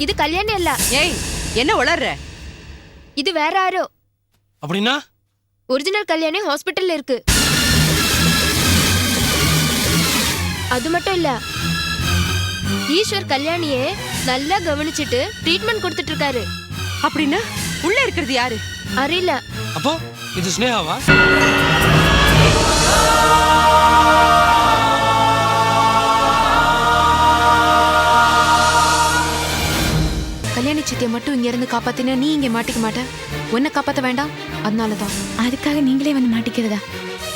இது கல்யாணம் இல்ல. ஏய் என்ன உளர்ற? இது வேற யாரோ. அப்படின்னா ஒரிஜினல் கல்யாணி ஹாஸ்பிட்டல்ல இருக்கு. அது மட்டும் இல்ல, ஈஸ்வர் கல்யாணியே நல்லா கவனிச்சிட்டு ட்ரீட்மெண்ட் கொடுத்துட்டு இருக்காரு. அப்படின்னா உள்ள இருக்கிறது யாரு? அறியல. அப்போ இது ஸ்னேகாவா? கல்யாணி சித்தியை மட்டும் இங்க இருந்து காப்பாத்தினா நீ இங்க மாட்டிக்க மாட்ட. உன்னை காப்பாத்த வேண்டாம், அதனாலதான். அதுக்காக நீங்களே வந்து மாட்டிக்கிறதா?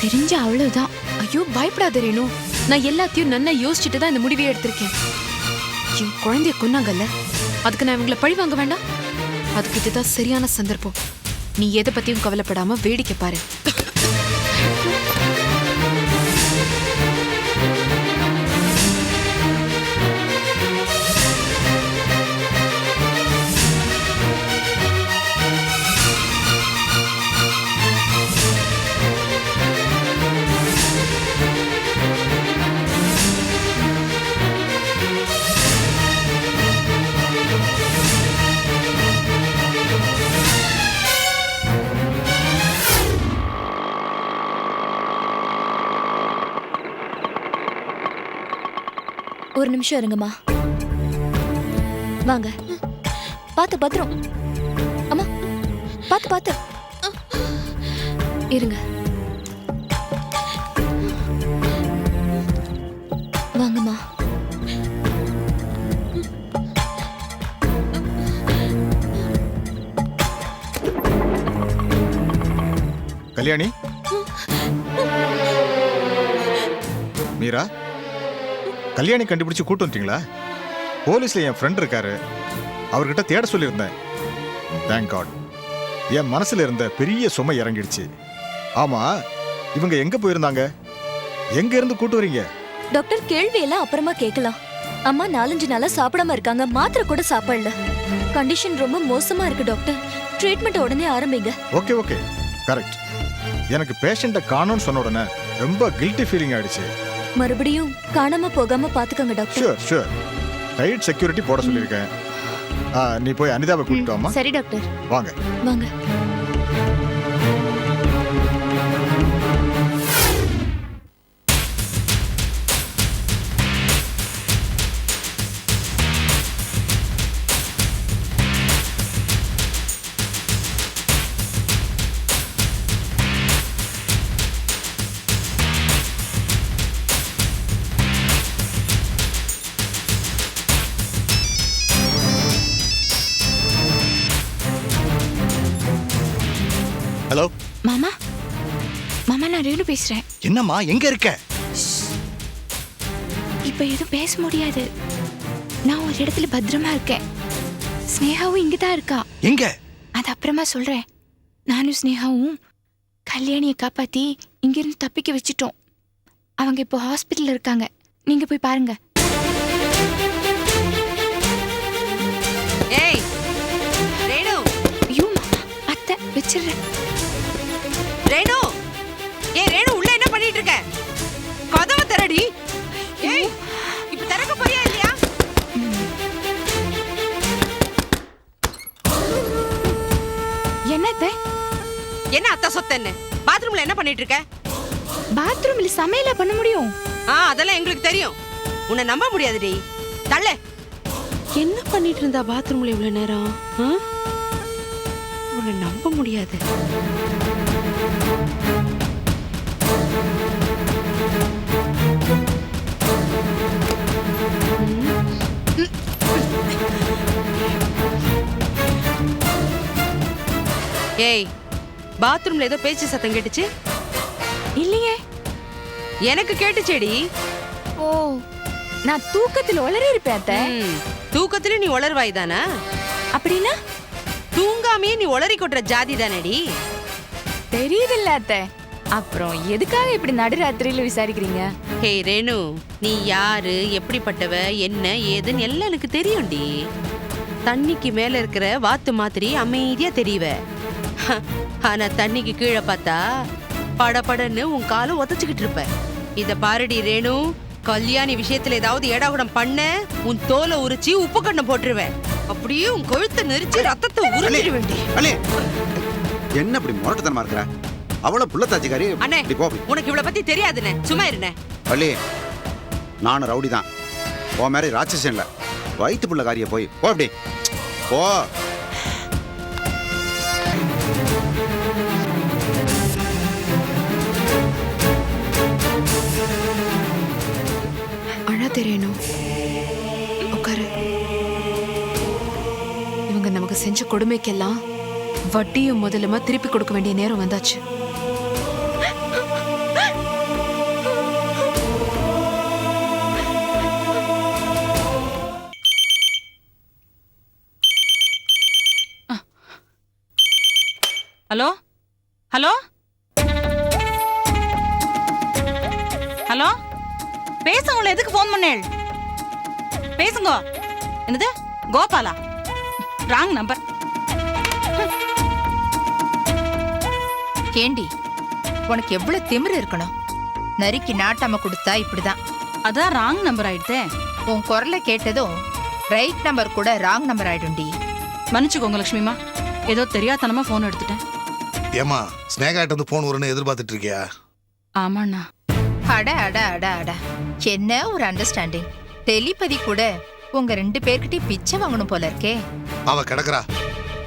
தெரிஞ்ச அவ்வளவுதான். ஐயோ பயப்படாத ரேணு, நான் எல்லாத்தையும் நல்லா யோசிச்சுட்டு தான் இந்த முடிவே எடுத்திருக்கேன். என் குழந்தைய கொன்னாங்கல்ல, அதுக்கு நான் இவங்களை பழி வாங்க வேண்டாம். அதுக்கு இதுதான் சரியான சந்தர்ப்பம். நீ எதை பத்தியும் கவலைப்படாம வேடிக்கை பாரு. ஒரு நிமிஷம் இருங்கம்மா. வாங்க. பாத்து பத்திரம். அம்மா பாத்து பாத்து இருங்க. வாங்கம்மா. கல்யாணி, மீரா, கல்யாணி கண்டுபிடிச்சு கூட்டு வந்துட்டீங்களா? போலீஸ்ல என் ஃப்ரெண்ட் இருக்காரு, அவர்கிட்ட தேட சொல்லியிருந்தேன். தேங்க் காட், என் மனசுல இருந்த பெரிய சுமை இறங்கிடுச்சு. ஆமா, இவங்க எங்க போயிருந்தாங்க? எங்க இருந்து கூட்டு வரீங்க? டாக்டர், கேள்வி எல்லாம் அப்புறமா கேட்கலாம். அம்மா 4-5 நாளா சாப்பிடாம இருக்காங்க. மாத்திரை கூட சாப்பிடல. கண்டிஷன் ரொம்ப மோசமா இருக்கு டாக்டர். ட்ரீட்மெண்ட் உடனே ஆரம்பிங்க. Okay okay, correct. எனக்கு பேஷண்ட்டை காணோன்னு சொன்ன உடனே ரொம்ப கில்ட்டி ஃபீலிங் ஆயிடுச்சு. மறுபடியும் காணாம போகாம பாத்துக்கங்க doctor. Sure sure, tight security போட சொல்லியிருக்கேன். நீ போய் அனிதாவை கூட்டிட்டு வாமா. சரி டாக்டர். வாங்க வாங்க. ஹலோ மாமா. மாமா, நான் ரேணு பேசுறேன். என்னம்மா, எங்க இருக்க? இப்ப எதுவும் பேச முடியாது. நான் ஒரு இடத்துல பத்திரமா இருக்கேன். ஸ்னேகாவும் இங்கதான் இருக்கா. எங்க? அது அப்புறமா சொல்றேன். நானும் ஸ்னேகாவும் கல்யாணியை காப்பாத்தி இங்கிருந்து தப்பிக்க வச்சிட்டோம். அவங்க இப்போ ஹாஸ்பிட்டல்ல இருக்காங்க. நீங்க போய் பாருங்க. ஏய் ரேணு. ஐயோ மாமா, அத்தை வச்சிடுறேன். ரேணு, ஏய் ரேணு, உள்ள என்ன பண்ணிட்டு இருக்க? கதவை திறடி. ஏய், இப்ப திறக்க போறியா இல்லையா? என்ன அத்தை? என்ன அத்தை சொத்தன்னு? பாத்ரூம்ல என்ன பண்ணிட்டு இருக்க? பாத்ரூம்ல சமையலா பண்ண முடியும்? அதெல்லாம் எங்களுக்கு தெரியும். உன்னை நம்ப முடியாதுடி. தள்ள. என்ன பண்ணிட்டு இருந்தா பாத்ரூம்ல இவ்வளவு நேரம்? உன்னை நம்ப முடியாது. ஏய், பாத்ரூம்ல ஏதோ பேச்சு சத்தம் கேட்டுச்சு. இல்லையே. எனக்கு கேட்டுச்சேடி. ஓ, நான் தூக்கத்துல உளறி இருப்பேன் அத்தை. தூக்கத்துல நீ உளர்வாய் தானா? அப்படின்னா தூங்காமே நீ உளறி கொட்டுற ஜாதி தானடி? தெரியுதில்ல அத்தை. அப்புறம் எதுக்காக இப்படி நடுராத்திரியில விசாரிக்கிறீங்க? ஹே ரேணு, நீ யாரு, எப்படிப்பட்டவ, என்ன ஏதுன்னு எல்லாம் எனக்கு தெரியும்டி. தண்ணிக்கு மேல இருக்கிற வாத்து மாதிரி அமைதியா தெரியவ. ஆனா தண்ணிக்கு கீழே பார்த்தா படபடன்னு உன் காலை உதச்சுக்கிட்டு இருப்ப. இத பாருடி ரேணு, கல்யாணி விஷயத்துல ஏதாவது ஏடாகுடம் பண்ண உன் தோலை உரிச்சு உப்பு கண்ணம் போட்டுருவேன். அப்படியே உன் கழுத்தை நெரிச்சு ரத்தத்தை உறிஞ்சிட வேண்டி. அண்ணே என்ன இப்படி முரட்டுத்தனமா இருக்கிற? அவ்வளவு புள்ளத்தாச்சிக்காரி அண்ணே இப்படி போ. உனக்கு இவளை பத்தி தெரியாதுண்ணே, சும்மா இருண்ணே. வள்ளி நானும் ரவுடி தான், ஓ மாதிரி ராட்சசன் இல்ல. வயிற்று புள்ள காரிய போய் போ அப்படி போ. அழாதே ரேணு, உட்காரு. இவங்க நமக்கு செஞ்ச கொடுமைக்கெல்லாம் வட்டியும் முதலுமா திருப்பி கொடுக்க வேண்டிய நேரம் வந்தாச்சு. ஹலோ ஹலோ ஹலோ, பேசுங்கள, எதுக்கு ஃபோன் பண்ணேள்? பேசுங்க. என்னது கோபாலா? Wrong number. கேண்டி, உனக்கு எவ்வளவு திமிரு இருக்கணும்? நரிக்கு நாட்டாம கொடுத்தா இப்படிதான். அதான் ராங் நம்பர் ஆயிடுதே. உன் குரலை கேட்டதும் ரைட் நம்பர் கூட ராங் நம்பர் ஆயிடும்டி. மன்னிச்சுக்கோங்க லட்சுமிமா, ஏதோ தெரியாதனமா ஃபோன் எடுத்துட்டேன். ஏமா ஸ்னேகாட்ட இருந்து போன் வரும்னு எதிர்பார்த்துட்டு இருக்கியா? ஆமாண்ணா. அட அட அட அட, என்ன ஒரு அண்டர்ஸ்டாண்டிங். டெலிபதி கூட உங்க 2 பேர்கிட்டயும் பிச்சை வாங்கணும் போல இருக்கே. அவ கிடக்குறா.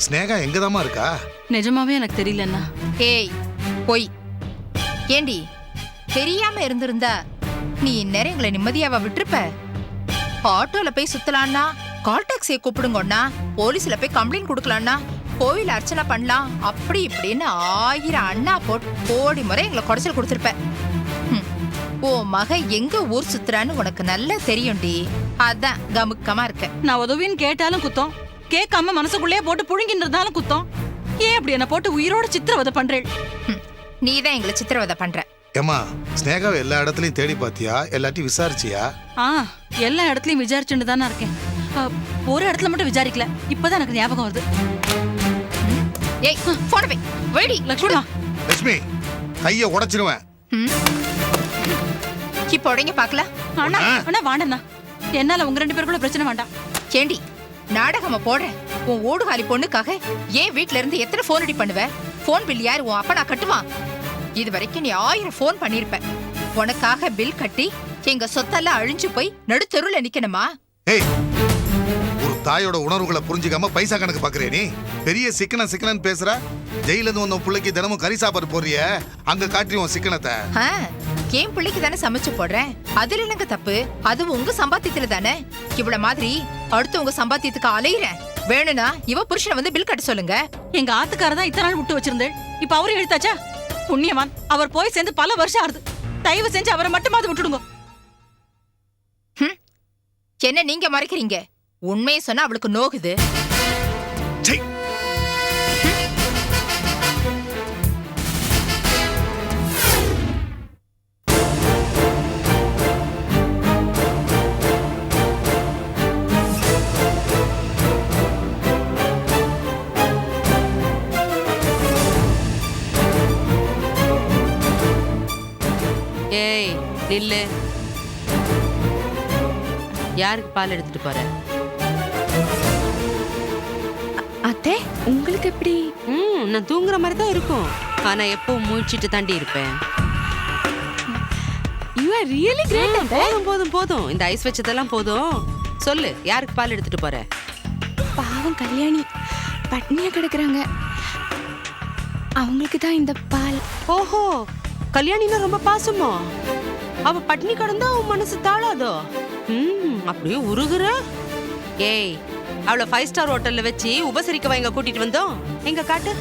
ஸ்னேகா எங்கதாமா இருக்கா? நிஜமாவே எனக்கு தெரியலண்ணா. ஏய் போய். ஏண்டி, தெரியாம இருந்திருந்தா நீ இந்நேரம் எங்களை நிம்மதியாவா விட்டுருப்ப? ஆட்டோல போய் சுத்தலான்னா, கால் டாக்ஸியை கூப்பிடுங்கன்னா, போலீஸ்ல போய் கம்ப்ளைண்ட் கொடுக்கலான்னா, கோவில் அர்ச்சனை பண்ணலாம், அப்படி இப்படின்னு 1000 அண்ணா போட்டு கோடி முறை எங்களை குடைச்சல் கொடுத்துருப்ப. ஓ மக எங்க ஊர் சுத்துறான்னு உனக்கு நல்லா தெரியும்டி. அதான் கமுக்கமா இருக்க. நான் உதவின்னு கேட்டாலும் குத்தம், கேட்காம மனசுக்குள்ளே போட்டு புழுங்கின்றதாலும் குத்தம். ஏன் அப்படி என்ன போட்டு உயிரோட சித்திரவதை பண்றேன்? நீதான் எங்களை சித்திரவதை பண்ற. ஏமா ஸ்னேகாவை எல்லா இடத்துலயும் தேடி பாத்தியா? எல்லாத்தையும் விசாரிச்சியா? எல்லா இடத்துலயும் விசாரிச்சுட்டு தானே இருக்கேன். ஒரு இடத்துல மட்டும் விசாரிக்கல, இப்பதான் எனக்கு ஞாபகம் வருது. ஏய் போன வை வைடி. லட்சுமிமா, லட்சுமி கைய உடைச்சிருவேன். இப்போ உடங்க பாக்கல. அண்ணா அண்ணா வாண்டண்ணா, என்னால உங்க 2 பேருக்குள்ள பிரச்சனை வேண்டாம். கேண்டி, நாடகமா போடுறேன். உன் ஓடுகாலி பொண்ணுக்காக ஏன் வீட்ல இருந்து எத்தனை போன் அடி பண்ணுவ? போன் பில் யாரு உன் அப்பா நான் கட்டுவான்? இது வரைக்கும் நீ 1000 போன் பண்ணிருப்ப. உனக்காக பில் கட்டி எங்க சொத்தெல்லாம் அழிஞ்சு போய் நடுத்தெருவுல நிக்கணுமா? ஏய், ஒரு தாயோட உணர்வுகளை புரிஞ்சுக்காம பைசா கணக்கு பாக்குறே நீ. பெரிய சிக்கனன்னு பேசுற. ஜெயில இருந்து வந்த பிள்ளைக்கு தினமும் கறி சாப்பாடு போறிய, அங்க காட்டி உன் சிக்கனத்தை. என் பிள்ளைக்கு தானே சமைச்சு போடுறேன், அதுல என்னங்க தப்பு? அதுவும் உங்க சம்பாத்தியத்துல தானே. இவ்வளவு மாதிரி அடுத்து உங்க சம்பாத்தியத்துக்கு அலையிறேன். வேணும்னா இவ புருஷனை வந்து பில் கட்ட சொல்லுங்க. எங்க ஆத்துக்காரதான் இத்தனை நாள் விட்டு வச்சிருந்தேன், இப்ப அவரு எழுத்தாச்சா? புண்ணியவான், அவர் போய் சேர்ந்து பல வருஷம் ஆறுது. தயவு செஞ்சு அவரை மட்டுமாவது விட்டுடுங்க. என்ன நீங்க மறைக்கிறீங்க? உண்மையை சொன்னா அவளுக்கு நோகுது. ஏய் நில்லு. யாருக்கு பால் எடுத்துட்டு போற? அத்தை, உங்களுக்கு எப்படி? நான் தூங்குற மாதிரி தான் இருக்கும், ஆனா எப்பவும் முழிச்சிட்டு தாண்டி இருப்பேன். You are really great, அத்தை. போதும் போதும், இந்த ஐஸ் வச்சதெல்லாம் போதும். சொல்லு, யாருக்கு பால் எடுத்துட்டு போற? பாவம் கல்யாணி பட்னியா கிடக்குறாங்க, அவங்களுக்கு தான் இந்த பால். ஓஹோ, கல்யாணினா ரொம்ப பாசமா? அவ பட்னி கிடந்தா உன் மனசு தாளாதோ? அப்படியே உருகுற. ஏய், அவளை 5 ஸ்டார் ஹோட்டல்ல வச்சு உபசரிக்கவா எங்க கூட்டிட்டு வந்தோம்? எங்க காட்டு.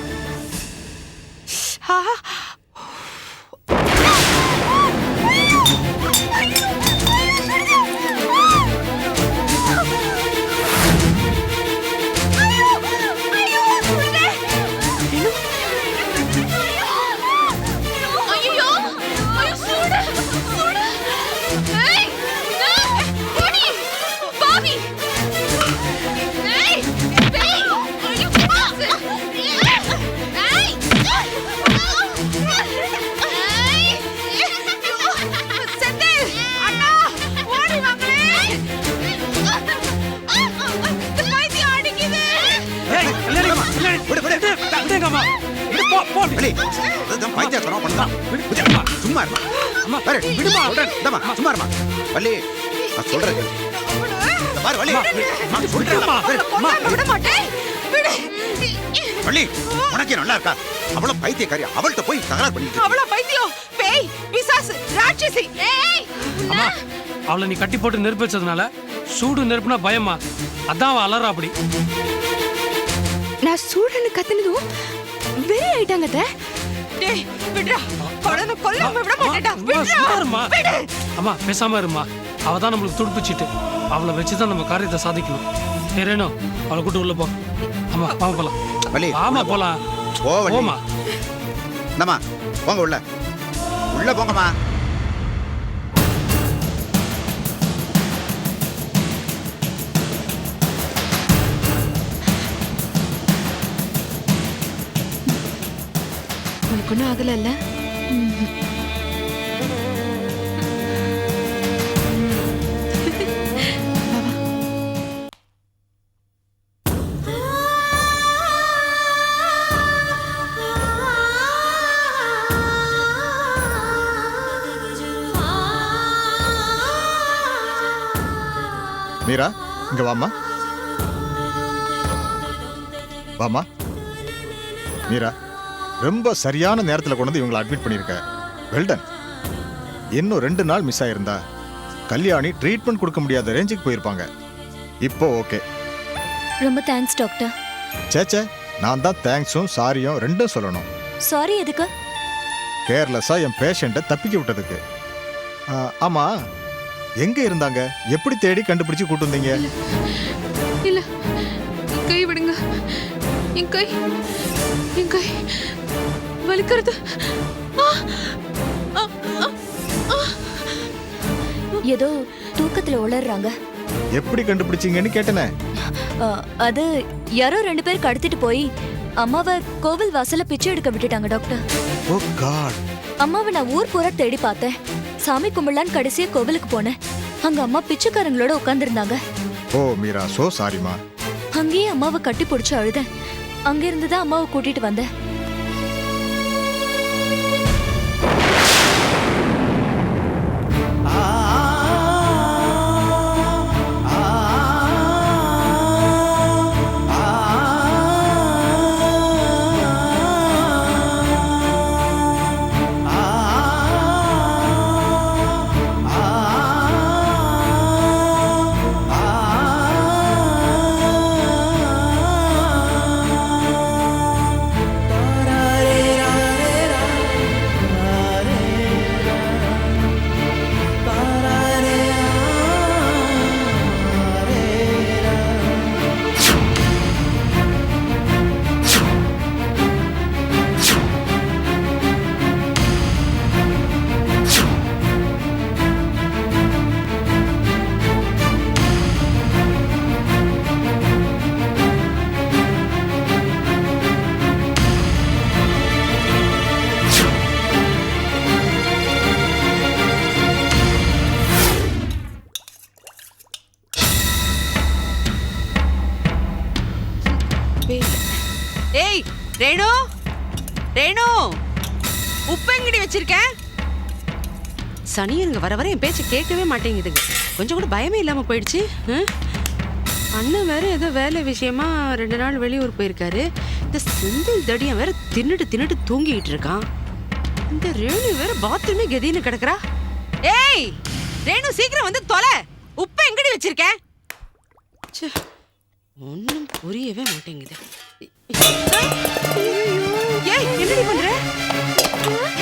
விடுங்கம்மா. விடு, போ, போ அப்படி. வள்ளி அதுதான் பைத்தியக்காரன் பண்ணுதான் சும்மா இருமா அம்மா, பாரு விடுமா. சொல்றேன் இந்தம்மா சும்மா இருமா வள்ளி நான் சொல்றேன் இந்த பாரு வள்ளி நான் சொல்றேன் விடுமா. அம்மா, வள்ளி உனக்கே நல்லா இருக்கா அவ்வளவு பைத்தியக்காரி அவள்கிட்ட போய் தகராறு பண்ணிட்டு அவ்வளவு பைத்தியம் பேய் பிசாசு ராட்சசி அம்மா, அவளை நீ கட்டி போட்டு நெருப்பு வச்சதுனால சூடு நெருப்புனா பயமா, அதான் அவ அலறா அப்படி. நான் சூடுன்னு கத்துனதும் வெறி ஆயிட்டாங்க அத்தை. டேய் விடுடா கொலன கொல்லாம விட மாட்டேடா அம்மா, சும்மா இரும்மா. அம்மா பேசாம இருமா, அவ தான் நம்மளுக்கு துடுப்புச்சிட்டு, அவளை வச்சுதான் நம்ம காரியத்தை சாதிக்கணும். ரேணு, அவளை கூட்டு உள்ள போ. அம்மா வாங்க போலாம். வள்ளி ஆமா போலாம். போ வள்ளி போமா. இந்தம்மா போங்க உள்ள உள்ள போங்கம்மா உனக்கு ஒன்றும் ஆகலைல்ல? மீரா இங்க வாமா. வாமா. மீரா ரொம்ப சரியான நேரத்தில் கொண்டு வந்து இவங்களை அட்மிட் பண்ணியிருக்க. வெல்டன். இன்னும் 2 நாள் மிஸ் ஆயிருந்தா கல்யாணி ட்ரீட்மெண்ட் கொடுக்க முடியாத ரேஞ்சுக்கு போயிருப்பாங்க. இப்போ ஓகே. ரொம்ப தேங்க்ஸ் டாக்டர். சேச்சே, நான் தான் தேங்க்ஸும் சாரியும் ரெண்டும் சொல்லணும். சாரி எதுக்கு? கேர்லெஸ்ஸா என் பேஷண்ட்டை தப்பிக்க விட்டதுக்கு. ஆமா, எங்க இருந்தாங்க? எப்படி தேடி கண்டுபிடிச்சு கூட்டு வந்தீங்க? இல்ல, என் கை விடுங்க. என் கை வலிக்கிறது. ஏதோ தூக்கத்துல உளறாங்க. எப்படி கண்டுபிடிச்சீங்கன்னு கேட்டனே. அது யாரோ 2 பேர் கடத்திட்டு போய் அம்மாவை கோவில் வாசல்ல பிச்சை எடுக்க விட்டுட்டாங்க டாக்டர். ஓ காட். அம்மாவை நான் ஊர் பூரா தேடி பார்த்தேன். சாமி கும்பிடலான்னு கடைசியா கோவிலுக்கு போனேன். அங்க அம்மா பிச்சைக்காரங்களோட உட்கார்ந்துருந்தாங்க. ஓ மீரா, சோ சாரிமா. அங்கேயே அம்மாவை கட்டி பிடிச்சு அழுதேன். அங்க இருந்து தான் அம்மாவை கூட்டிட்டு வந்தேன். ஏய் ரேணு, ரேணு, உப்பு எங்கடி வச்சிருக்கேன்? சனியனுங்க வர வர என் பேச்ச கேட்கவே மாட்டேங்குதுங்க. கொஞ்சம் கூட பயமே இல்லாம போயிடுச்சு. அண்ணன் வேற ஏதோ வேலை விஷயமா 2 நாள் வெளியூர் போயிருக்காரு. இந்த செந்தில் தடியன் வேற தின்னுட்டு தூங்கிட்டு இருக்கான். இந்த ரேணு வேற பாத்ரூமே கதின்னு கிடக்குறா. ஏய் ரேணு, சீக்கிரம் வந்து தொலை. உப்பு எங்கடி வச்சிருக்கேன்? ஒன்னும் புரியவே மாட்டேங்குது. ஏய் என்னடி பண்ற?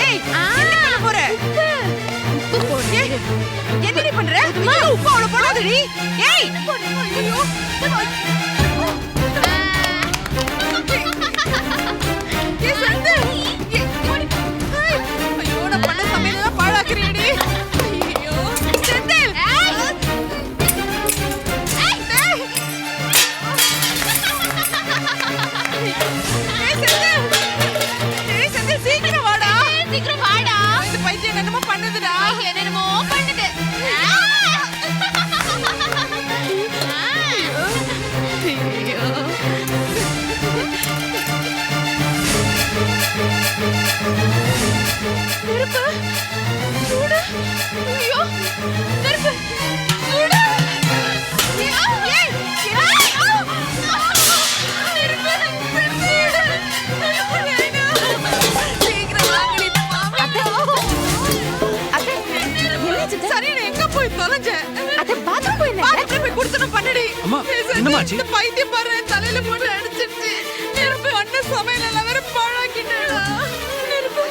ஏய் என்ன பண்ண போற? என்னடி பண்ற? உப்பு அவ்வளவு போடாதடி. ஏய் ஐயோ நான் பண்ண சமையலாம் பாழாக்குறியடி. ஐயோ செந்தில், சீக்கிரம் வாடா. இந்த பைத்தியம் என்னமோ பண்ணுதுடா. என்னமோ பண்ணுது. அம்மா என்னமாச்சு? பைத்தியம் பாரு தலையில போட்டு அடிச்சிருச்சு. நெருப்பு அண்ண சமையல் எல்லாம் வேற பாழாக்கிட்டேடா. நெருப்பு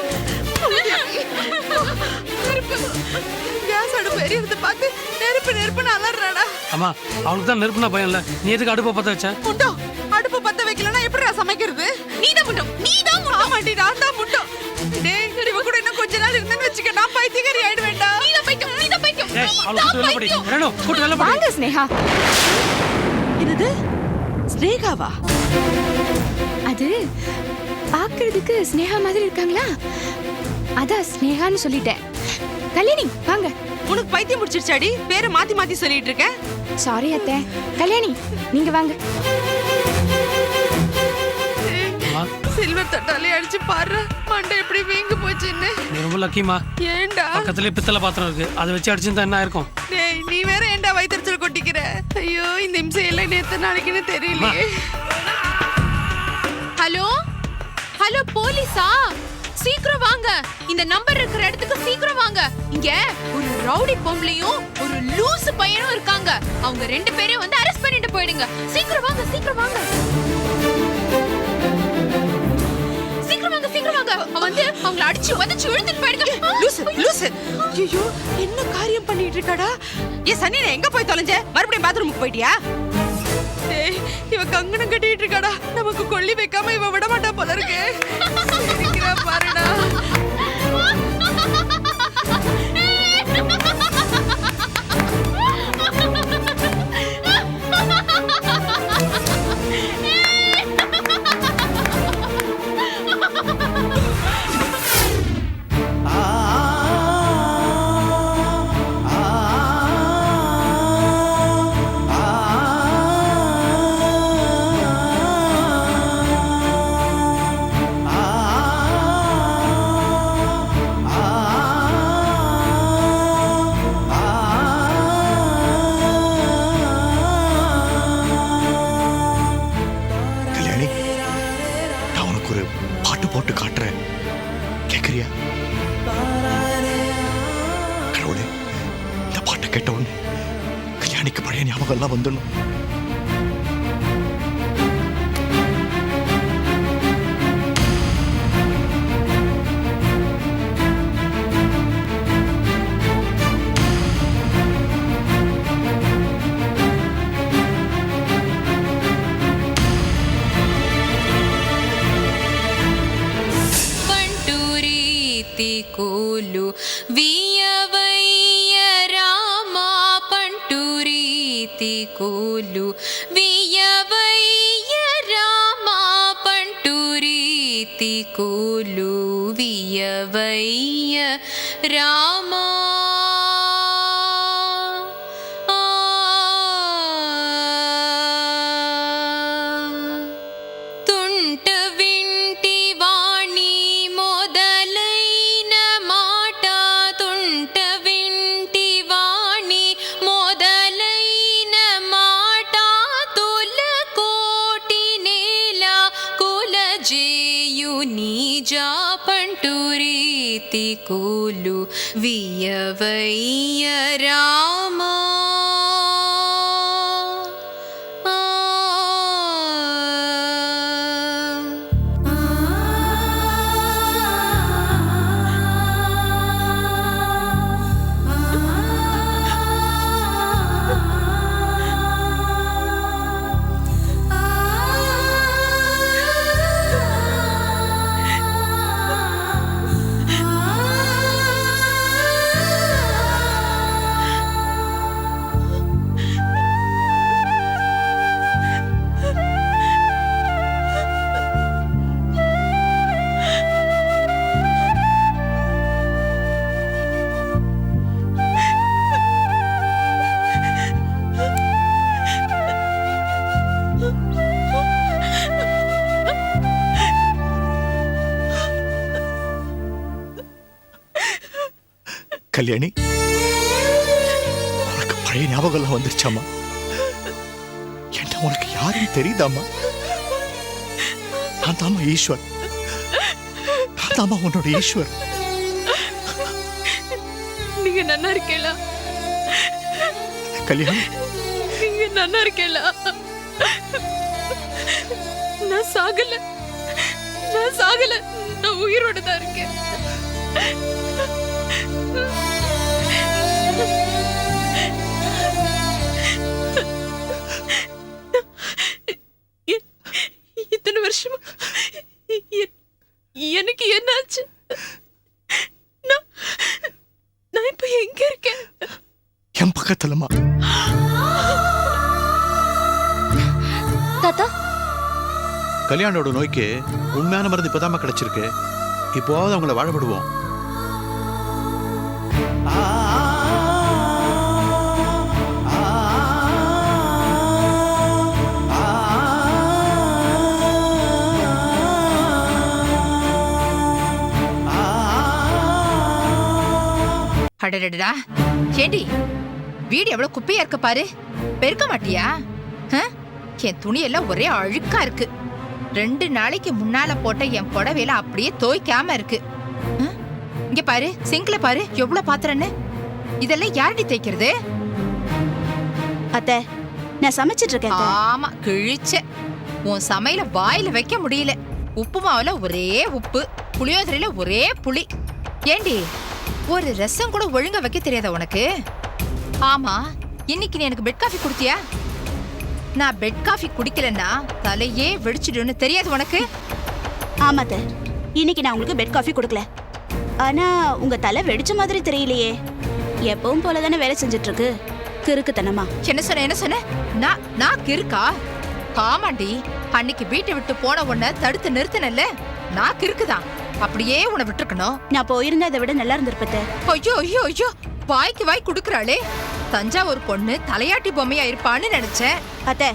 கேஸ் அடுப்பு எரியறத பார்த்து நெருப்புன்னு அலறறடா. அம்மா அவளுக்கு தான் நெருப்புனா பயம் இல்ல. நீ எதுக்கு அடுப்பை பத்த வச்ச? முட்டோ அடுப்பு பத்த வைக்கலனா எப்படிடா சமைக்கிறது? நீதான் முட்டோ. ஆமாடி நான் தான் முட்டோ. டேய் இவ கூட இன்னும் கொஞ்ச நாள் இருந்தேன்னு வெச்சுக்க நான் பைத்தியக்காரி ஆயிடுவேன்டா. நீதான் பைத்தியம். ஏய் அவளை கூட்டு வெளில படி. ரேணு கூட்டு வெளில படி. வாங்க ஸ்னேகா. என்னது ஸ்னேகாவா? அது பார்க்கிறதுக்கு ஸ்னேகா மாதிரி இருக்காங்களா? அதான் ஸ்னேகான்னு சொல்லிட்டேன். கல்யாணி வாங்க. உனக்கு பைத்தியம் முடிச்சிருச்சாடி? பேரை மாத்தி மாத்தி சொல்லிட்டு இருக்க. சாரி அத்தை. கல்யாணி நீங்க வாங்க. சில்வர் தட்டாலே அடிச்சு பாரு மண்டை எப்படி வீங்கி போச்சுன்னு. நீ ரொம்ப லக்கிமா. ஏண்டா பக்கத்துலயே பித்தளை பாத்திரம் இருக்கு. அதை வச்சு அடிச்சிருந்தா என்ன இருக்கும்? டேய் நீ வேற ஏண்டா வயித்தறிச்சல் கொட்டிக்கிற? ஐயோ இந்த நிமிஷம் எல்லாம் நேத்து நாளைக்குன்னு தெரியலையே. ஹலோ போலீஸா? சீக்கிரம் வாங்க. இந்த நம்பர் இருக்கிற இடத்துக்கு சீக்கிரம் வாங்க. இங்க ஒரு ரவுடி பொம்பளையும் ஒரு லூசு பையனும் இருக்காங்க. அவங்க 2 பேரையும் வந்து அரெஸ்ட் பண்ணிட்டு போயிடுங்க. சீக்கிரம் வாங்க. அவன் வந்து அவங்கள அடிச்சு உதைச்சு இழுத்துட்டு போயிடுங்க. லூசு. ஐயோ என்ன காரியம் பண்ணிட்டு இருக்கடா? ஏ சனினே எங்க போய் தொலைஞ்ச? மறுபடியும் பாத்ரூமுக்கு போயிட்டியா? டேய் இவ கங்கணம் கட்டிட்டு இருக்காடா. நமக்கு கொள்ளி வைக்காம இவ விட மாட்டா போல இருக்கு. சிரிக்கிறா பாருடா. போட்டு காட்டுறேன், கேக்குறியா? கடவுளே, இந்த பாட்டை கேட்ட உடனே கல்யாணிக்கு பழைய ஞாபகம் எல்லாம் வந்துடணும். కోలు వియవయ్య రామా పంటూరీతి కోలు వియవయ్య రామా పంటూరీతి కోలు వియవయ్య రామా పంటూరీతి కోలు వియవయ్య రామా கல்யாணி, உனக்கு பழைய ஞாபகம் எல்லாம் வந்துருச்சாமா? என்ன உனக்கு யாரும் தெரியுதாமா? நான் தாமா ஈஸ்வர், நான் தாமா உன்னோட ஈஸ்வர். நீங்க நல்லா இருக்கீங்களா கல்யாணி? நீங்க நல்லா இருக்கேல? நான் சாகல, நான் உயிரோட தான் இருக்கேன். இத்தனை வருஷமா எனக்கு என்னாச்சு? நான் இப்ப எங்க இருக்கேன்? என் பக்கத்துலமா. தாத்தா, கல்யாணோட நோய்க்கு உண்மையான மருந்து இப்பதாம்மா கிடைச்சிருக்கு. இப்போவாவது அவங்கள வாழ விடுவோம். அடடடா, ஏண்டி வீடு எவ்வளவு குப்பையா இருக்கு பாரு. பெருக்க மாட்டியா? என் துணி எல்லாம் ஒரே அழுக்கா இருக்கு. 2 நாளைக்கு முன்னால போட்ட என் புடவையில அப்படியே தோய்க்காம இருக்கு. இங்க பாரு, சிங்க்ல பாரு எவ்வளவு பாத்திரன்னு. இதெல்லாம் யாரடி தேய்க்கிறது? அத்தை, நான் சமைச்சிட்டு இருக்கேன். ஆமா, கிழிச்ச. உன் சமையல வாயில வைக்க முடியல. உப்பு மாவுல ஒரே உப்பு, புளியோதரையில ஒரே புளி. ஏண்டி ஒரு ரசம் கூட ஒழுங்கா வைக்க தெரியாத உனக்கு? ஆமா, இன்னைக்கு நீ எனக்கு பெட் காஃபி குடுத்தியா? நான் பெட் காஃபி குடிக்கலன்னா தலையே வெடிச்சிடுன்னு தெரியாது உனக்கு? ஆமாத்த, இன்னைக்கு நான் உங்களுக்கு பெட் காஃபி கொடுக்கல. ஆனா உங்க தலை வெடிச்ச மாதிரி தெரியலையே. எப்பவும் போலதானே வேலை செஞ்சுட்டு இருக்கு. கிறுக்குத்தனமா. என்ன சொன்ன? நான் கிறுக்கா? ஆமாண்டி, அன்னைக்கு வீட்டை விட்டு போன உன்னை தடுத்து நிறுத்தினல்ல, நான் கிறுக்குதான். அப்படியே உன்னை விட்டுருக்கணும். நான் போயிருந்தா இதை விட நல்லா இருந்திருப்பத்த. ஐயோ ஐயோ ஐயோ, வாய்க்கு வாய் குடுக்கறாளே. தஞ்சாவூர் பொண்ணு தலையாட்டி பொம்மையா இருப்பான்னு நினைச்சேன். அத்தை,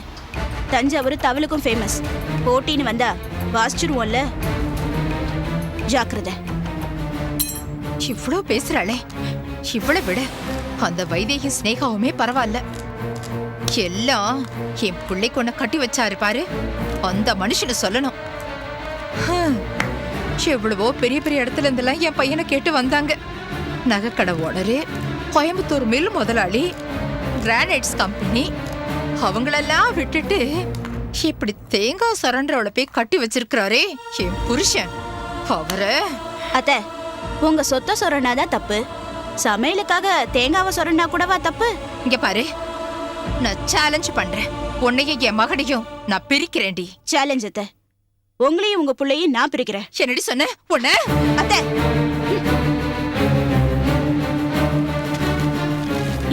தஞ்சாவூர் தவளுக்கும் ஃபேமஸ். போட்டின்னு வந்தா வாசிச்சிருவோம்ல. ஜாக்கிரதை. இவ்வளவு பேசுறாளே, இவ்வளவு விட அந்த வைதேகி ஸ்னேகாவுமே பரவாயில்ல. எல்லாம் என் பிள்ளைக்கு ஒன்ன கட்டி வச்சாரு பாரு, அந்த மனுஷனை சொல்லணும். எவ்வளவோ பெரிய பெரிய இடத்துல இருந்தெல்லாம் என் பையனை கேட்டு வந்தாங்க. நகைக்கடை ஓனரு, கோயம்புத்தூர் மில் முதலாளி, கிரானைட்ஸ் கம்பெனி, அவங்களெல்லாம் விட்டுட்டு இப்படி தேங்காய் சரண்டரோட போய் கட்டி வச்சிருக்கிறாரே என் புருஷன். அவரை அத்தை, உங்க சொத்த சொரண்டாதான் தப்பு. சமையலுக்காக தேங்காவை சொரண்டா கூடவா தப்பு? இங்க பாரு, நான் சேலஞ்ச் பண்றேன். உன்னையும் என் மகனையும் நான் பிரிக்கிறேன்டி. சேலஞ்ச் அத்தை. உங்களையும் உங்க பிள்ளையும் நான் பிரிக்கிறேன். என்னடி சொன்ன? உன்ன அத்தை,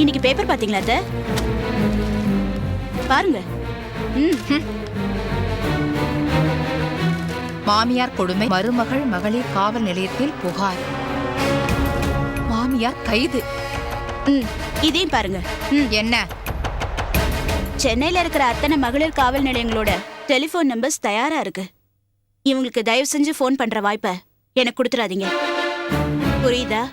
இன்னைக்கு பேப்பர் பாத்தீங்களா அத்தை? பாருங்க. மாமியார் கொடுமை, மருமகள் மகளிர் காவல் நிலையத்தில் புகார். மாமியார் கைது. இதையும் பாருங்க. என்ன? சென்னையில இருக்கிற அத்தனை மகளிர் காவல் நிலையங்களோட டெலிபோன் நம்பர்ஸ் தயாரா இருக்கு. இவங்களுக்கு தயவு செஞ்சு போன் பண்ற வாய்ப்பை எனக்கு கொடுத்துறாதீங்க. புரியுதா?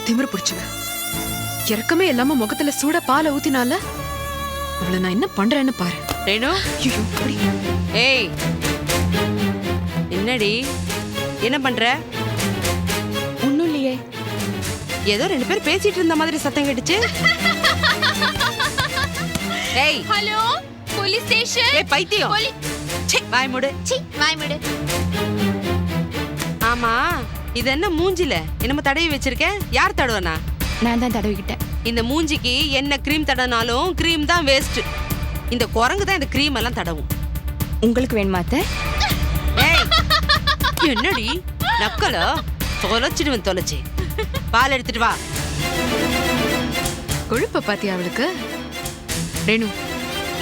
திமிரு பிடிச்சவ. இறக்கமே இல்லாம முகத்துல சூட பாலை ஊத்தினால அவளை நான் என்ன பண்றேன்னு பாரு. ரேணு, ஏய், என்னடி என்ன பண்ற? ஒண்ணும் இல்லையே. ஏதோ 2 பேர் பேசிட்டு இருந்த மாதிரி சத்தம் கேட்டுச்சு. ஏய், ஹலோ, போலீஸ் ஸ்டேஷன். ஏய் பைத்தியம், வாய் மூடு. வாய் மூடு. ஆமா, இது என்ன மூஞ்சில என்னமோ தடவி வச்சிருக்க? யார் தடவனா? நான் தான் தடவிக்கிட்டேன். இந்த மூஞ்சிக்கு என்ன கிரீம் தடனாலும் கிரீம் தான் வேஸ்ட். இந்த குரங்கு தான் இந்த கிரீம் எல்லாம் தடவும். உங்களுக்கு வேணுமா அத்தை? ஏய், என்னடி நக்கலோ? தொலைச்சிடுவேன். தொலைச்சி பால் எடுத்துட்டு வா. கொழுப்ப பாத்தியா அவளுக்கு? ரேணு,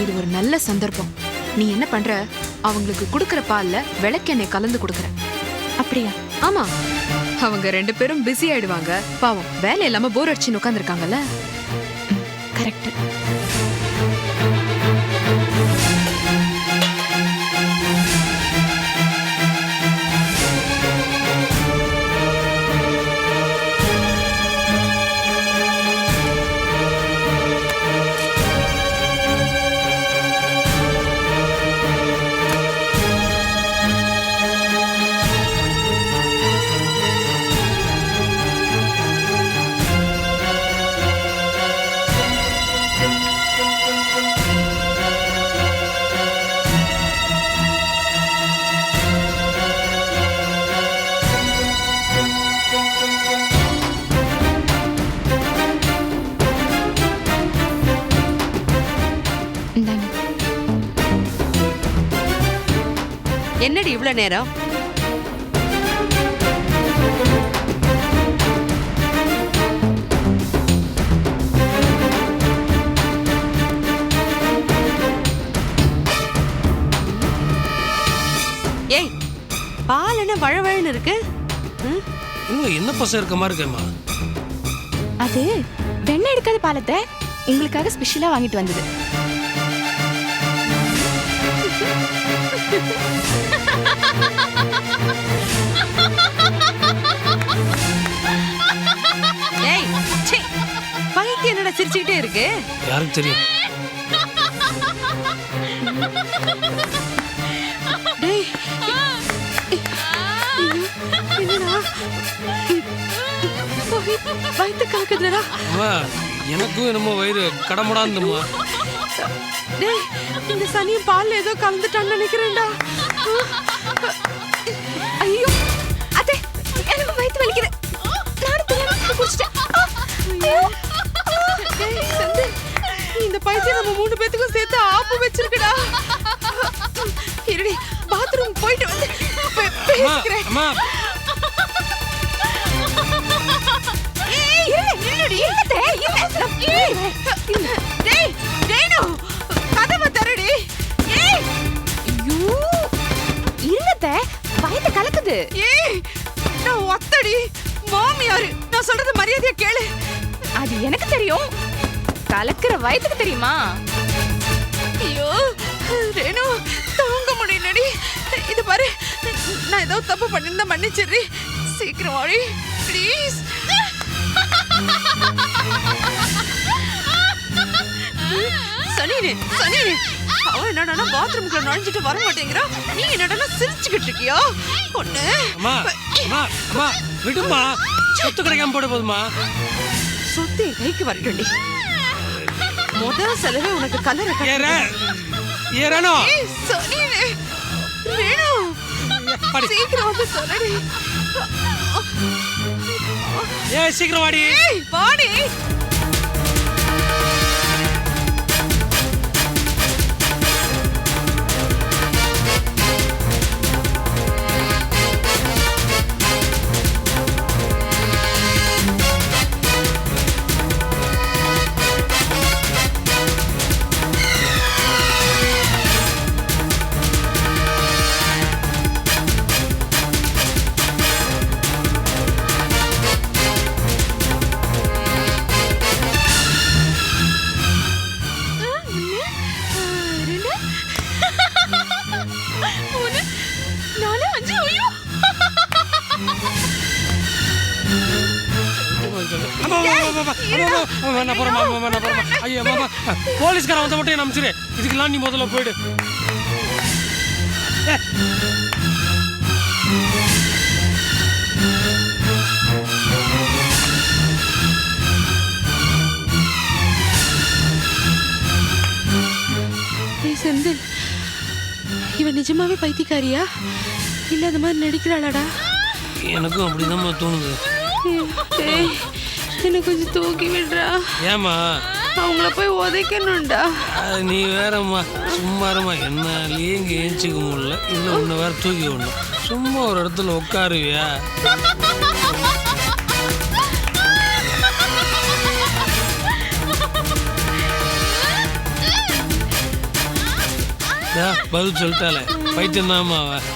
இது ஒரு நல்ல சந்தர்ப்பம். நீ என்ன பண்ற? அவங்களுக்கு கொடுக்கற பால்ல விளக்கெண்ணெய் கலந்து கொடுக்கறேன். அப்படியா? ஆமா, அவங்க 2 பேரும் பிஸி ஆயிடுவாங்க. பாவம் வேலை இல்லாம போர் அடிச்சுன்னு உட்காந்துருக்காங்கல்ல. கரெக்ட். என்னடி இவ்ளோ நேரம்? ஏய், பால் என்ன வழவழன்னு இருக்கு? என்ன பசங்க இருக்க மாதிரி இருக்கேம்மா? அது வெண்ணெய் எடுக்காத பாலத்தை உங்களுக்காக ஸ்பெஷலா வாங்கிட்டு வந்தது. ஏய், சீ, பைத்தியம் என்னடா சிரிச்சுக்கிட்டே இருக்கு? யாருக்கு தெரியும்? டேய், என்னடா வயிற்று கலக்குதுடா. அம்மா, எனக்கும் என்னமோ வயிறு கடமுடாந்தும்மா. டேய், இந்த சனியும் பால்ல ஏதோ கலந்துட்டான்னு நினைக்கிறேன்டா. ஐயோ அத்தை, எனக்கு வயித்து வலிக்குது. நானும் தெரியாம குடிச்சிட்டேன். ஐயோ சந்து, இந்த பைத்தியம் நம்ம 3 பேத்துக்கும் சேர்த்து ஆப்பு வச்சிருக்குடா. இருடி, பாத்ரூம் போயிட்டு வந்து பேசிக்கிறேன். அம்மா, டேய், டேனு, கதவை தரடி. ஏய், ஐயோ இல்லத்த, வயித்து கலக்குது. ஏய், நான் ஒத்தடி மாமியாரு, நான் சொல்றது மரியாதையா கேளு. அது எனக்கு தெரியும், கலக்குற வயித்துக்கு தெரியுமா? ஐயோ ரேணு, தாங்க முடியலடி. இது பாரு, நான் ஏதோ தப்பு பண்ணிருந்தா மன்னிச்சிடுறி. சீக்கிரம் வாடி ப்ளீஸ். சனினே, சனினே, அவன் என்னடா பாத்ரூம்குள்ள நுழைஞ்சிட்டு வர மாட்டேங்கிறா. நீ என்னடா சிரிச்சுக்கிட்டு இருக்கியா? ஒண்ணு அம்மா, அம்மா, அம்மா, விடுமா. சொத்து கிடைக்காம போட போதுமா? சொத்து என் கைக்கு வரட்டும்டி. முதல் செலவே உனக்கு கலரை ஏறனோ. சனினே, ரேணு, சீக்கிரம் வந்து சொல்லடி. ஏய், சீக்கிரம் வாடி. ஏய், வாடி. போலீஸ்காரன் வந்த மட்டும் நம்பிச்சிரு. இதுக்கெல்லாம் நீ முதல்ல போயிடு. செந்தில், இவன் நிஜமாவே பைத்தியக்காரியா இல்ல அந்த மாதிரி நடிக்கிறாளாடா? எனக்கும் அப்படிதான் தோணுது. என்ன கொஞ்சம் தூக்கி விடுறா. ஏமா? அவங்கள போய் உதைக்கணும்டா. நீ வேறம்மா, சும்மா இருமா. என்னாலேயே இங்க ஏஞ்சிக்க முடியல, இல்லை உன்னை வேற தூக்கி விடணும். சும்மா ஒரு இடத்துல உட்காருவியா? பதில் சொல்லிட்டாலே. பைத்தியம் தான்மா அவன்.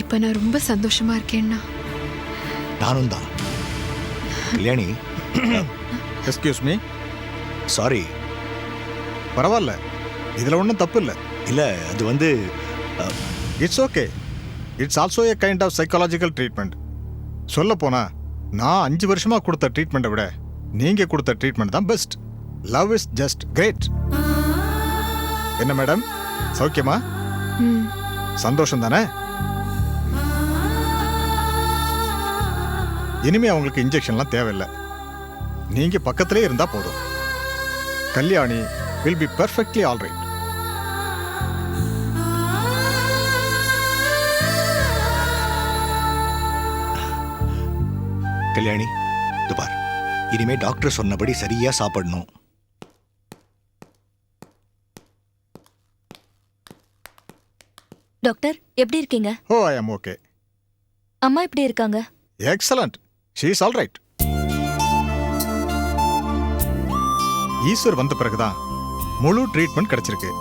இப்ப நான் ரொம்ப சந்தோஷமா இருக்கேன்னா. நானும் தான். Kalyani, excuse me. சாரி. பரவாயில்ல, இதுல ஒன்றும் தப்பு இல்லை. இல்ல, அது வந்து it's okay. It's also a kind of psychological treatment. சொல்ல போனா நான் 5 வருஷமா கொடுத்த ட்ரீட்மெண்ட்டை விட நீங்க கொடுத்த ட்ரீட்மெண்ட் தான் best. Love is just great. என்ன மேடம், சௌக்கியமா? சந்தோஷம் தானே? இனிமே அவங்களுக்கு இன்ஜெக்ஷன்லாம் தேவையில்லை. நீங்க பக்கத்திலே இருந்தா போதும். Kalyani will be perfectly all right. Kalyani, இது பார், இனிமே டாக்டர் சொன்னபடி சரியா சாப்பிடணும். டாக்டர் எப்படி இருக்கீங்க? Oh, I am okay. அம்மா எப்படி இருக்காங்க? Excellent. She is all right. Eswar வந்த பிறகுதான் முழு ட்ரீட்மெண்ட் கிடைச்சிருக்கு.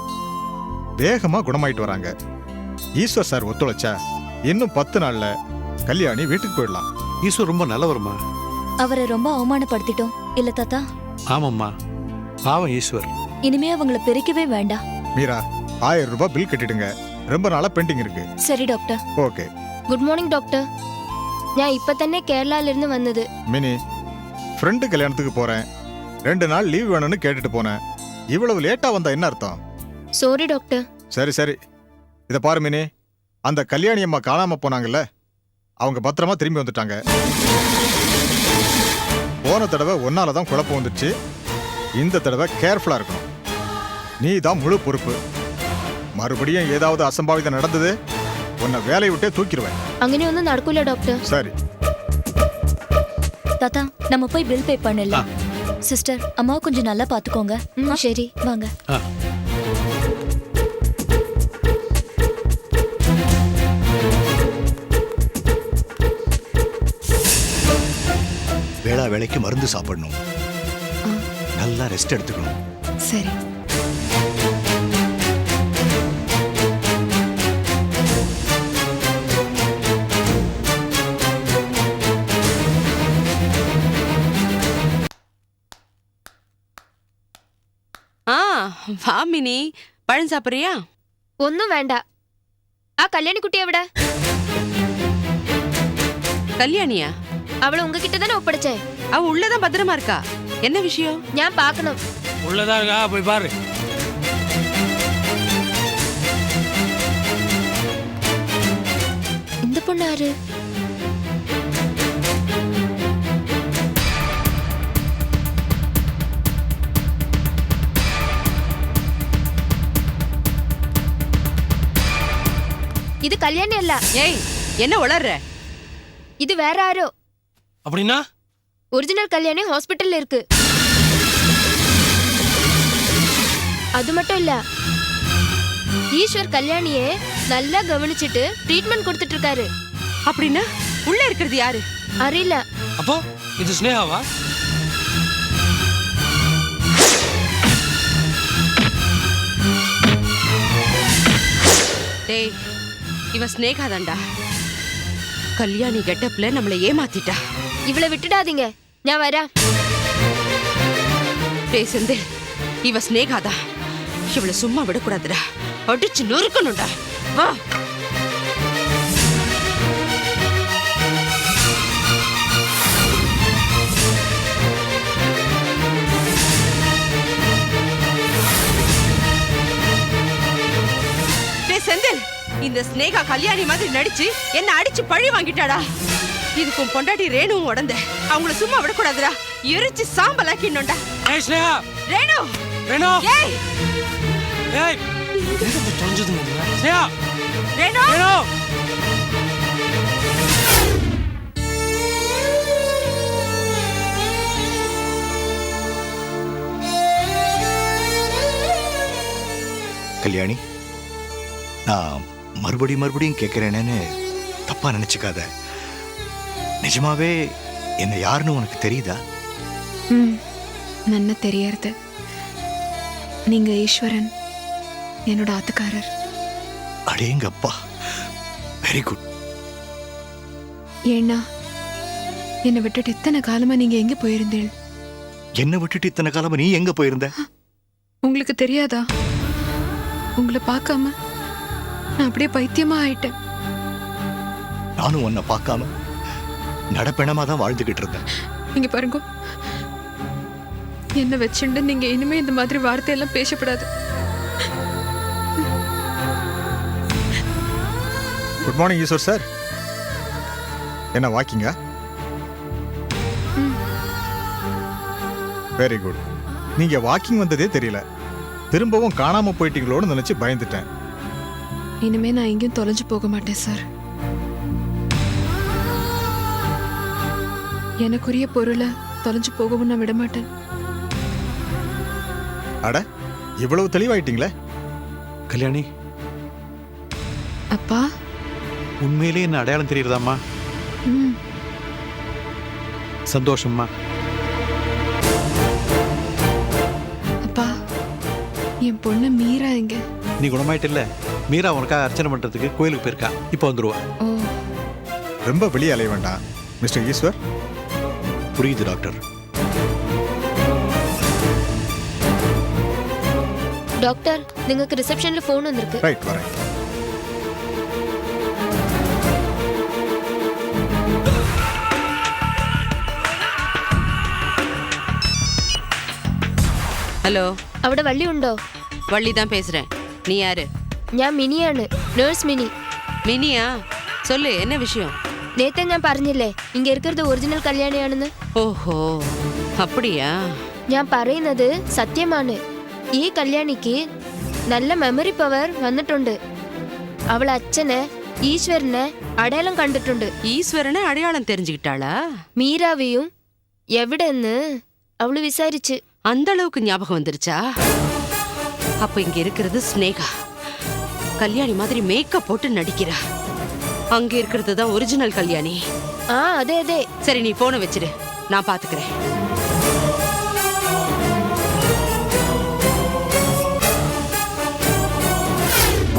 வேகமா குணமாயிட்டு வராங்க. ஈஸ்வர் சார் ஒத்துழைச்சா இன்னும் 10 நாள்ல கல்யாணி வீட்டுக்கு போயிடலாம். ஈஸ்வர் ரொம்ப நல்லவருமா. அவரை ரொம்ப அவமானப்படுத்திட்டோம் இல்ல தாத்தா? ஆமாம்மா, பாவம் ஈஸ்வர். இனிமே அவங்கள பிரிக்கவே வேண்டாம். மீரா, 1000 ரூபாய் பில் கட்டிடுங்க. ரொம்ப நாளா பெண்டிங் இருக்கு. சரி doctor. Okay. Good morning doctor. ഞാൻ ഇപ്പൊ തന്നെ കേരളയിലിരുന്ന് വന്നത്. மினி, ஃப்ரெண்டு கல்யாணத்துக்கு போறேன், 2 நாள் லீவ் வேணும்னு கேட்டுட்டு போனேன். இவ்வளவு லேட்டா வந்தா என்ன அர்த்தம்? Sorry doctor. சரி சரி, இதை பாரு மினி, அந்த கல்யாணி அம்மா காணாம போனாங்கல்ல, அவங்க பத்திரமா திரும்பி வந்துட்டாங்க. போன தடவை ஒன்னால தான் குழப்பம் வந்துச்சு. இந்த தடவை கேர்ஃபுல்லா இருக்கணும். நீ தான் முழு பொறுப்பு. மறுபடியும் ஏதாவது அசம்பாவிதம் நடந்தது, உன்னை வேலையை விட்டே தூக்கிடுவேன். അങ്ങനെയൊന്നും നടക്കൂല டாக்டர். சரி. தாத்தா, நம்ம போய் பில் பே பண்ணிடலாம். சிஸ்டர், அம்மாவை கொஞ்சம் நல்லா பாத்துக்கோங்க. ശരി. வாங்க. வேளா வேலைக்கு மருந்து சாப்பிடணும். நல்லா ரெஸ்ட் எடுத்துக்கணும். சரி. வாமினி, பழம் சாப்பிடுறியா? ഒന്നും വേണ്ട. ആ കല്യാണിക്കുട്ടി എവിടെ? கல்யாணியா? അവളെ ഉங்ககிட்ட தானே ஒப்படைச்சேன். அவ உள்ளதான் பத்திரமா இருக்கா. என்ன விஷயம்? ഞാൻ பார்க்கணும். உள்ளதா இருக்கா, போய் பாரு. இந்த பொண்ணு யாரு? இது கல்யாணி அல்ல. ஏய், என்ன உளறற? இது வேற யாரோ. அப்படின்னா ஒரிஜினல் கல்யாணி ஹாஸ்பிட்டல்ல இருக்கு. அது மட்டும் இல்ல, ஈஸ்வர் கல்யாணியே நல்லா கவனிச்சிட்டு ட்ரீட்மெண்ட் கொடுத்துட்டு இருக்காரு. அப்படின்னா உள்ள இருக்கிறது யாரு? அறியல. அப்போ இது ஸ்னேகாவா? டேய், இவ ஸ்னேகா தான்டா. கல்யாணி கெட்டப்ல நம்மளை ஏமாத்திட்டா. இவளை விட்டுடாதீங்க, நான் வரேன். டேய் செந்தில், இவ ஸ்னேகாதா. இவளை சும்மா விடக்கூடாதுடா, அடிச்சு நொறுக்கணும்டா. வா. இந்த ஸ்னேகா கல்யாணி மாதிரி நடிச்சு என்ன அடிச்சு பழி வாங்கிட்டாடா. இதுக்கும் பொண்டாட்டி ரேணுவும் உடந்த அவங்கள சும்மா விடக்கூடாதுடா. எரிச்சு சாம்பலாக்கிடணும்டா. ஏய் ஸ்னேகா, ரேணு, ரேணு, ஏய் ஏய் எங்க தொலைஞ்சதுங்க நீங்க? ஸ்னேகா, ரேணு, ரேணு. கல்யாணி, நான் மறுபடியும் கேட்கிறேன்னு தப்பா நினைச்சுக்காத. நிஜமாவே என்ன யாருன்னு உனக்கு தெரியுதா? நன்னா தெரியறது. நீங்க ஈஸ்வரன், என்னோட ஆத்துக்காரர். அடேங்கப்பா, வெரி குட். ஏன்னா என்னை விட்டுட்டு இத்தனை காலமா நீங்க எங்க போயிருந்தீள்? என்ன விட்டுட்டு இத்தனை காலமா நீ எங்க போயிருந்த? உங்களுக்கு தெரியாதா? உங்களை பார்க்காம நான் அப்படியே பைத்தியமா ஆயிட்டேன். நானும் உன்னை பார்க்காம நடப்பெணமா தான் வாழ்ந்துகிட்டு இருந்தேன். இங்க பாருங்க, என்ன வச்சுண்டு நீங்க இனிமே இந்த மாதிரி வார்த்தையெல்லாம் பேசப்படாது. Good morning Eshwar sir. என்ன வாக்கிங்கா? Very good. நீங்க வாக்கிங் வந்ததே தெரியல. திரும்பவும் காணாம போயிட்டீங்களோன்னு நினைச்சு பயந்துட்டேன். இனிமே நான் எங்கேயும் தொலைஞ்சு போக மாட்டேன் சார். எனக்குரிய பொருளை தொலைஞ்சு போகவும் நான் விட மாட்டேன். அட, இவ்வளவு தெளிவாயிட்டீங்களே. கல்யாணி, அப்பா, உண்மையிலே என்ன அடையாளம் தெரியுறதாம்மா? சந்தோஷம்மா. அப்பா, என் பொண்ணு மீரா எங்க? நீ குணமாயிட்டில்ல? மீரா உனக்காக அர்ச்சனை பண்றதுக்கு கோயிலுக்கு போயிருக்கா. இப்போ வந்துருவா. ரொம்ப வெளியே அலைய வேண்டாம் மிஸ்டர் ஈஸ்வர். புரியுது டாக்டர். டாக்டர், നിങ്ങൾക്ക് ரிசப்ஷன்ல ஃபோன் வந்திருக்கு. ரைட், வரேன். ഹലോ, അവിടെ വള്ളി ഉണ്ടോ? വള്ളി தான் பேசுறேன். நீ யாரு? ഞാൻ മിനിയാണ്, നേഴ്സ് മിനി. മിനിയാ? சொல்லு, என்ன விஷயம்? നേരത്തെ ഞാൻ പറഞ്ഞില്ലേ ഇങ്ങ இருக்கிறது ഒറിജിനൽ കല്യാണിയാണെന്ന്. ഓഹോ, அப்படியா? ഞാൻ പറയുന്നത് സത്യമാണ്. ഈ കല്യാണിക്ക് നല്ല മെമ്മറി പവർ വന്നിട്ടുണ്ട്. അവൾ അച്ഛനെ ഈശ്വരനെ അടയാളം കണ്ടിട്ടുണ്ട്. ഈശ്വരനെ അടയാളം தெரிஞ்சுக்கிட்டாளா? മീരാവിയും എവിടെന്ന് അവള് വിസാരിച്ച്. அந்த அளவுக்கு ஞாபகம் வந்துருச்சா? அப்ப இங்க இருக்கிறது ஸ்னேகா. கல்யாணி மாதிரி மேக்கப் போட்டு நடிக்கிறா. அங்க இருக்கிறது தான் ஒரிஜினல் கல்யாணி. அதே அதே. சரி, நீ போனை வச்சிரு, நான் பாத்துக்கிறேன்.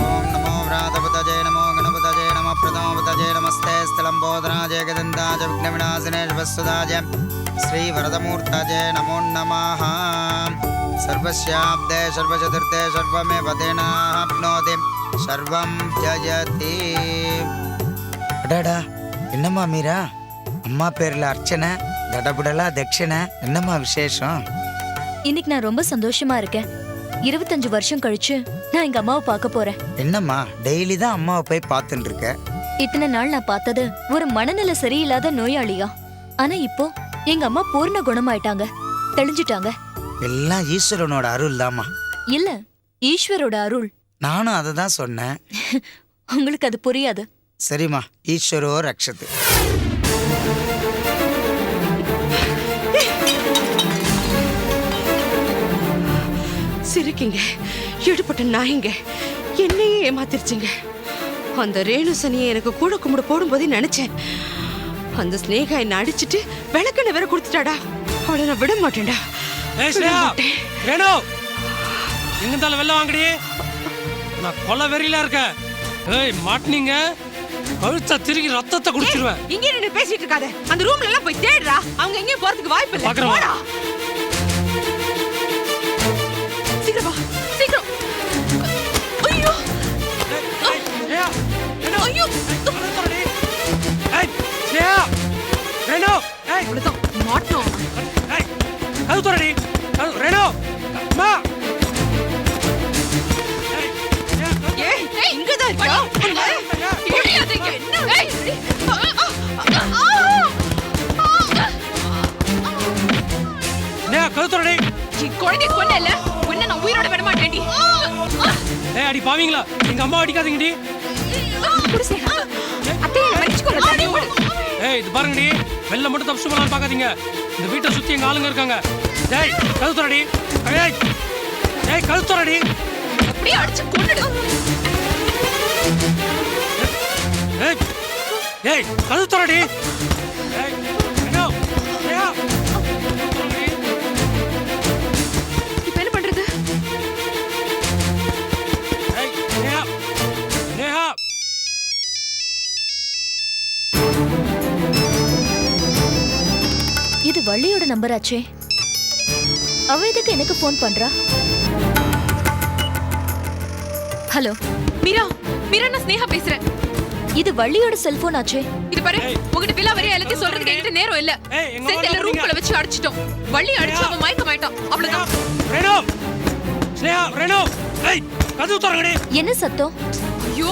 ஓம் நமோ விராதபதஜே நமோ கணபதஜே நம பிரதமபதஜே நமஸ்தே ஸ்தலம்போதராஜே கதந்தாஜ விக்னவிநாசினே வசுதாஜ ஸ்ரீ வரதமூர்த்தஜே நமோ நமஹ. சர்வஸ்யாப்தே சர்வசதுர்த்தே சர்வமே பதேனாப்னோதி சர்வம் ஜயதி. அடடா, என்னம்மா மீரா, அம்மா பேர்ல அர்ச்சனை, தடபுடலா தட்சணை, என்னம்மா விசேஷம்? இன்னைக்கு நான் ரொம்ப சந்தோஷமா இருக்கேன். 25 வருஷம் கழிச்சு நான் எங்க அம்மாவை பார்க்க போறேன். என்னம்மா டெய்லி தான் அம்மாவை போய் பார்த்துட்டு இருக்க? இத்தனை நாள் நான் பார்த்தது ஒரு மனநிலை சரியில்லாத நோயாளியா. ஆனா இப்போ எங்க அம்மா பூர்ண குணமாயிட்டாங்க, தெளிஞ்சிட்டாங்க. எல்லாம் ஈஸ்வரனோட அருள் தாம்மா. இல்ல, ஈஸ்வரோட அருள். நானும் அதை தான் சொன்னேன். உங்களுக்கு அது புரியாது. சரிம்மா, ஈஸ்வரோ ரக்ஷத்து. சிரிக்கிங்க, ஈடுபட்ட நாயிங்க, என்னையே ஏமாத்திருச்சுங்க. அந்த ரேணு சனியை எனக்கு கூட கும்பிட போடும்போதே நினைச்சேன். அந்த ஸ்னேகா என்ன அடிச்சுட்டு விளக்கெண்ண வேற கொடுத்துட்டாடா. அவளை நான் விட மாட்டேன்டா. ரேணு, எங்க இருந்தாலும் வெளில வாங்கடி. நான் கொலை வெறியில இருக்கேன். ஏய், மாட்டினீங்க கழுத்தை திருகி ரத்தத்தை குடிச்சிருவேன். இங்க நின்னு பேசிட்டு இருக்காத. அந்த ரூம்ல எல்லாம் போய் தேடுறா. அவங்க எங்கேயும் போறதுக்கு வாய்ப்பு இல்ல. போடா. சீக்கிரம் வா, சீக்கிரம். ஐயோ, ஐயோ, ஏய் ஸ்னேகா, ரேணு, ஏய் அவ்வளவுதான் மாட்டோம். ஏய், அது தோறடி. ரேணு, அம்மா. ஏய், இங்க தான் இருக்கா? அடி பாவீங்களா, எங்க அம்மா அடிக்காதீங்கடி. ஏய் இது பாருங்கடி, வெளில மட்டும் தப்பிச்சு போலான்னு பார்க்காதீங்க. இந்த வீட்டை சுத்தி எங்க ஆளுங்க இருக்காங்க. டேய் கழுத்துறடி. ஏய் ஏய் கழுத்துறடி. அப்படியே அடிச்சு கொன்னுடு. ஏய் ஏய் கழுத்துறடி. ஏய் என்ன ஏயா இப்ப என்ன பண்றது? ஏய் நேஹா நேஹா. இது வள்ளியோட நம்பர் ஆச்சே. அவ எதுக்கு எனக்கு ஃபோன் பண்றா? ஹலோ மீரா, மீரா நான் ஸ்னேகா பேசுறேன். இது வள்ளியோட செல்போன் ஆச்சே. இது பாரு, உங்ககிட்ட விலா வரைய எல்லாத்தையும் சொல்றதுக்கு என்கிட்ட நேரம் இல்ல. செந்தில ரூம்குள்ள வச்சு அடிச்சிட்டோம். வள்ளி அடிச்சு அவன் மயக்கமாயிட்டான். அவ்வளவுதான். ரேணு ஸ்னேகா ரேணு. ஏய் கதவு திறங்கடி. என்ன சத்தம்? ஐயோ,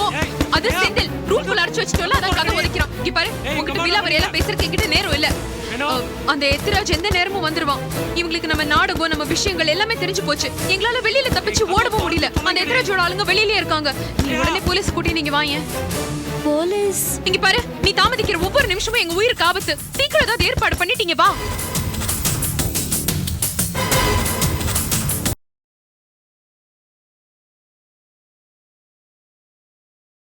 அது செந்தில் ரூம்குள்ள அடிச்சு வச்சிட்டோல, அத கதவு உடைக்கிறான். இங்க பாரு, உங்ககிட்ட விலா வரைய எல்லாம் பேசுறதுக்கு என்கிட்ட நேரம் இல்ல. அந்த எத்திராஜ் எந்த நேரமும் வந்துருவான். இவங்களுக்கு நம்ம நாடகம், நம்ம விஷயங்கள் எல்லாமே தெரிஞ்சு போச்சு. எங்களால வெளியில தப்பிச்சு ஓடவும் முடியல. அந்த எத்திராஜோட ஆளுங்க வெளியிலே இருக்காங்க. நீ உடனே போலீஸ் கூட்டி நீங்க வாங்க. போலீஸ்? இங்க பாரு, நீ தாமதிக்கிற ஒவ்வொரு நிமிஷமும் எங்க உயிருக்கு ஆபத்து. சீக்கிரம் ஏதாவது ஏற்பாடு பண்ணிட்டீங்க வா.